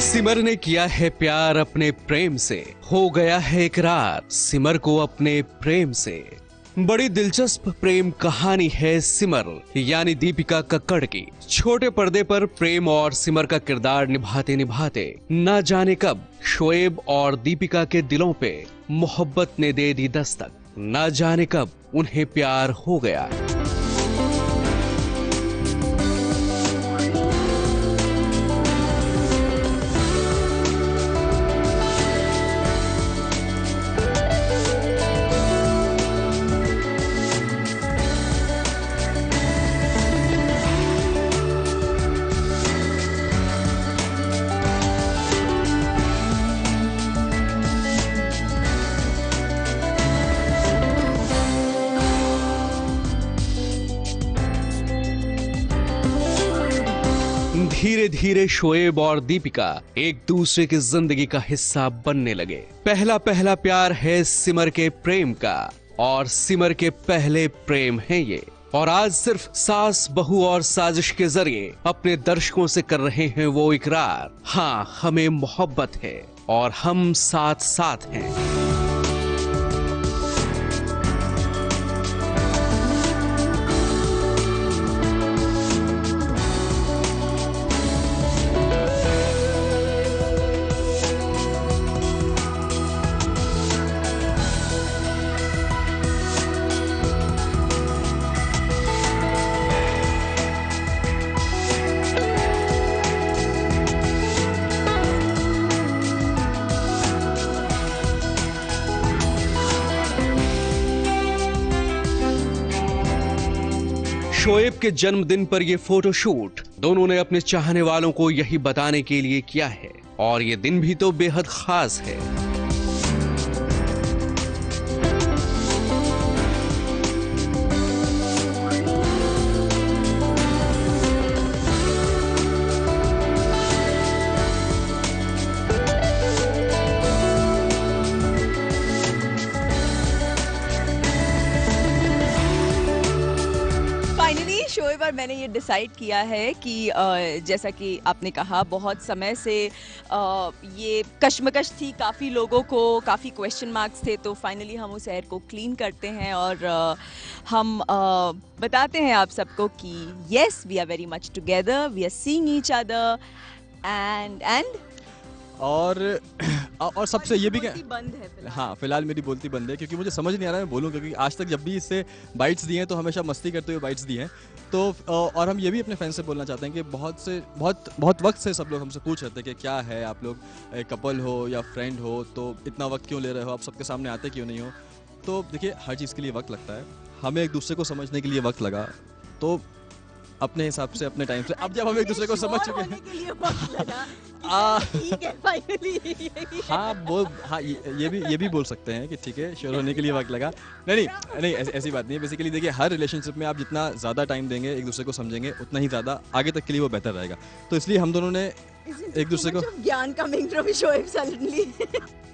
सिमर ने किया है प्यार अपने प्रेम से, हो गया है इकरार सिमर को अपने प्रेम से। बड़ी दिलचस्प प्रेम कहानी है सिमर यानी दीपिका कक्कड़ की। छोटे पर्दे पर प्रेम और सिमर का किरदार निभाते निभाते न जाने कब शोएब और दीपिका के दिलों पे मोहब्बत ने दे दी दस्तक। न जाने कब उन्हें प्यार हो गया। धीरे धीरे शोएब और दीपिका एक दूसरे की जिंदगी का हिस्सा बनने लगे। पहला पहला प्यार है सिमर के प्रेम का और सिमर के पहले प्रेम है ये। और आज सिर्फ सास बहू और साजिश के जरिए अपने दर्शकों से कर रहे हैं वो इकरार, हाँ हमें मोहब्बत है और हम साथ साथ हैं। शोएब के जन्मदिन पर यह फोटोशूट दोनों ने अपने चाहने वालों को यही बताने के लिए किया है और ये दिन भी तो बेहद खास है। शोएब और मैंने ये डिसाइड किया है कि जैसा कि आपने कहा बहुत समय से ये कश्मकश थी, काफ़ी लोगों को काफ़ी क्वेश्चन मार्क्स थे, तो फाइनली हम उस एयर को क्लीन करते हैं और हम बताते हैं आप सबको कि yes we are very much together, we are seeing each other and और सबसे ये भी बंद है फिलहाल। हाँ फिलहाल मेरी बोलती बंद है क्योंकि मुझे समझ नहीं आ रहा है मैं बोलूँ, क्योंकि आज तक जब भी इससे बाइट्स दिए हैं तो हमेशा मस्ती करते हुए बाइट्स दिए हैं। तो और हम ये भी अपने फैंस से बोलना चाहते हैं कि बहुत वक्त से सब लोग हमसे पूछ रहे थे कि क्या है आप लोग कपल हो या फ्रेंड हो, तो इतना वक्त क्यों ले रहे हो, आप सबके सामने आते क्यों नहीं हो। तो देखिए हर चीज़ के लिए वक्त लगता है, हमें एक दूसरे को समझने के लिए वक्त लगा, तो अपने हिसाब से अपने टाइम से अब जब हम एक दूसरे को समझ चुके हैं ठीक है फाइनली हाँ ये भी बोल सकते हैं कि ठीक है श्योर होने के लिए वक्त लगा। नहीं ऐसी बात नहीं है। बेसिकली देखिए हर रिलेशनशिप में आप जितना ज़्यादा टाइम देंगे एक दूसरे को समझेंगे उतना ही ज़्यादा आगे तक के लिए वो बेहतर रहेगा। तो इसलिए हम दोनों ने एक दूसरे को ज्ञान कमिंग फ्रॉम शोएब सडनली।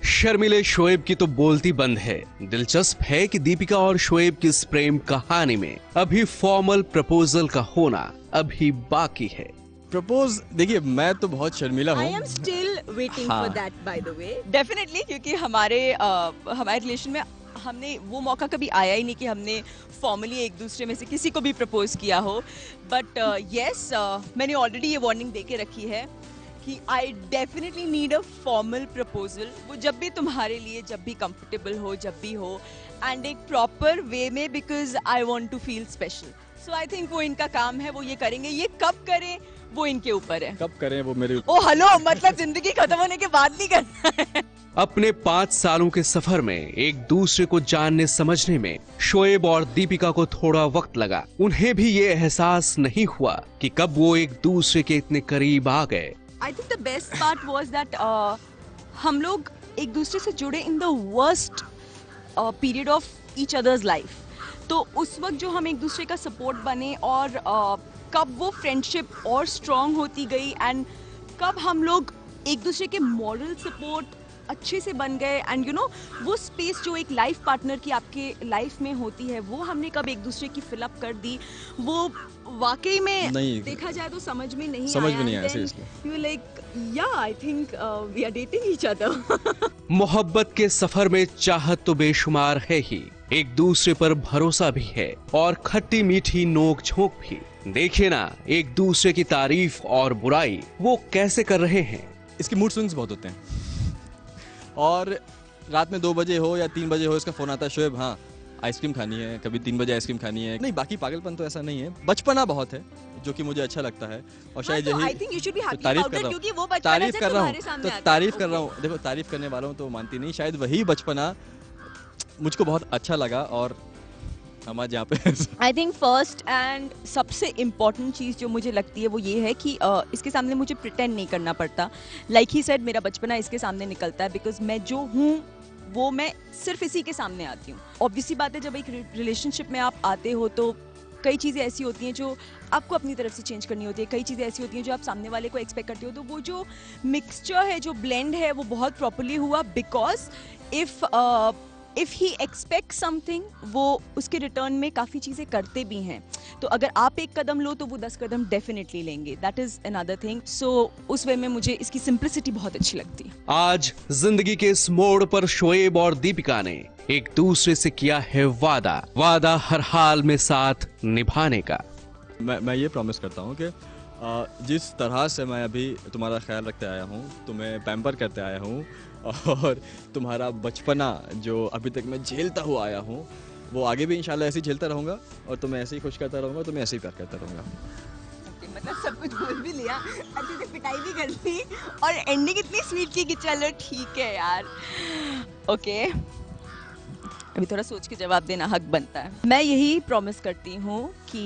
शर्मिले शोएब की तो बोलती बंद है। दिलचस्प है कि दीपिका और शोएब की इस प्रेम कहानी में अभी फॉर्मल प्रपोजल का होना अभी बाकी है। प्रपोज देखिए मैं तो बहुत शर्मिला हूँ। I am still waiting for that by the way. Definitely क्योंकि हमारे रिलेशन में हमने वो मौका कभी आया ही नहीं कि हमने फॉर्मली एक दूसरे में से किसी को भी प्रपोज किया हो। बट यस मैंने ऑलरेडी ये वार्निंग दे के रखी है कि I definitely need a formal proposal. वो जब भी तुम्हारे लिए जब भी कंफर्टेबल हो, जब भी हो, एंड एक प्रॉपर वे में, because I want to feel special. So I think वो इनका काम है, वो ये करेंगे। ये कब करें वो इनके ऊपर है। कब करें वो मेरे ओ हेलो मतलब जिंदगी खत्म होने के बाद नहीं करना है। अपने 5 सालों के सफर में एक दूसरे को जानने समझने में शोएब और दीपिका को थोड़ा वक्त लगा। उन्हें भी ये एहसास नहीं हुआ कि कब वो एक दूसरे के इतने करीब आ गए। I think the best part was that हम लोग एक दूसरे से जुड़े in the worst period of each others life. तो उस वक्त जो हम एक दूसरे का सपोर्ट बने और कब वो फ्रेंडशिप और स्ट्रॉन्ग होती गई एंड कब हम लोग एक दूसरे के मॉरल सपोर्ट अच्छे से बन गए एंड यू नो वो स्पेस जो एक लाइफ पार्टनर की आपके लाइफ में होती है वो हमने कब एक दूसरे की फिलअप कर दी, वो वाकई में नहीं। देखा जाए तो समझ में नहीं आया seriously। यू लाइक या I think we are dating each other. मोहब्बत के सफर में चाहत तो बेशुमार है ही, एक दूसरे पर भरोसा भी है और खट्टी मीठी नोक झोंक भी। देखिए ना एक दूसरे की तारीफ और बुराई वो कैसे कर रहे हैं। इसके मूड स्विंग्स बहुत होते हैं और रात में 2 बजे हो या 3 बजे हो इसका फोन आता है, शोएब हाँ आइसक्रीम खानी है, कभी 3 बजे आइसक्रीम खानी है। नहीं बाकी पागलपन तो ऐसा नहीं है, बचपना बहुत है जो कि मुझे अच्छा लगता है और शायद यही तारीफ कर रहा हूँ, तारीफ कर रहा हूँ तो तारीफ कर रहा हूँ। देखो तारीफ करने वालों तो मानती नहीं, शायद वही बचपना मुझको बहुत अच्छा लगा और हम आज यहाँ पे आई थिंक फर्स्ट एंड सबसे इम्पॉर्टेंट चीज़ जो मुझे लगती है वो ये है कि इसके सामने मुझे प्रिटेंड नहीं करना पड़ता। लाइक ही सेड मेरा बचपना इसके सामने निकलता है बिकॉज मैं जो हूँ वो मैं सिर्फ इसी के सामने आती हूँ। ऑब्वियसली बात है जब एक रिलेशनशिप में आप आते हो तो कई चीज़ें ऐसी होती हैं जो आपको अपनी तरफ से चेंज करनी होती है, कई चीज़ें ऐसी होती हैं जो आप सामने वाले को एक्सपेक्ट करते हो। तो वो जो मिक्सचर है, जो ब्लेंड है वो बहुत प्रॉपरली हुआ because if he expect something वो उसके रिटर्न में काफ़ी चीज़ें करते भी हैं। तो अगर आप एक कदम लो तो वो 10 कदम डेफिनेटली लेंगे। That is another thing. So उस वे में मुझे इसकी सिंप्लिसिटी बहुत अच्छी लगती है। आज जिंदगी के इस मोड़ पर शोएब और दीपिका ने एक दूसरे से किया है वादा हर हाल में साथ निभाने का। मैं ये प्रॉमिस करता हूँ कि जिस तरह से मैं अभी तुम्हारा ख्याल रखते आया हूँ, तुम्हें पैम्पर करते आया हूँ और तुम्हारा बचपना जो अभी तक मैं झेलता हुआ आया हूँ वो आगे भी इंशाल्लाह ऐसे ही झेलता रहूँगा और तुम्हें ऐसे ही खुश करता रहूँगा, तुम्हें ऐसे ही प्यार करता रहूँगा। मतलब सब कुछ बोल भी लिया, अच्छे से पिटाई भी कर ली और एंडिंग इतनी स्वीट की कि चलो ठीक है यार। ओके अभी थोड़ा सोच के जवाब देना हक बनता है। मैं यही प्रॉमिस करती हूँ कि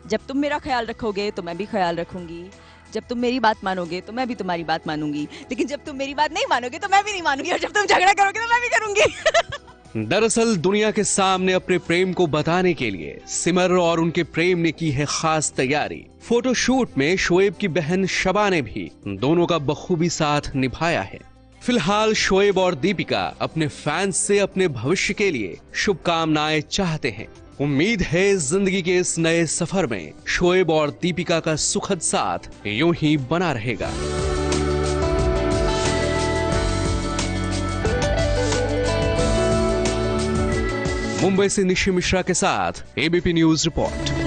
जब तुम मेरा ख्याल रखोगे तो मैं भी ख्याल रखूंगी, जब तुम मेरी बात मानोगे तो मैं भी तुम्हारी बात मानूंगी, लेकिन जब तुम मेरी बात नहीं मानोगे तो मैं भी नहीं मानूंगी, और जब तुम झगड़ा करोगे तो मैं भी करूंगी। दरअसल दुनिया के सामने अपने प्रेम को बताने के लिए सिमर और उनके प्रेम ने की है खास तैयारी। फोटोशूट में शोएब की बहन शबा ने भी दोनों का बखूबी साथ निभाया है। फिलहाल शोएब और दीपिका अपने फैंस से अपने भविष्य के लिए शुभकामनाएं चाहते हैं। उम्मीद है जिंदगी के इस नए सफर में शोएब और दीपिका का सुखद साथ यूं ही बना रहेगा। मुंबई से निशी मिश्रा के साथ एबीपी न्यूज रिपोर्ट।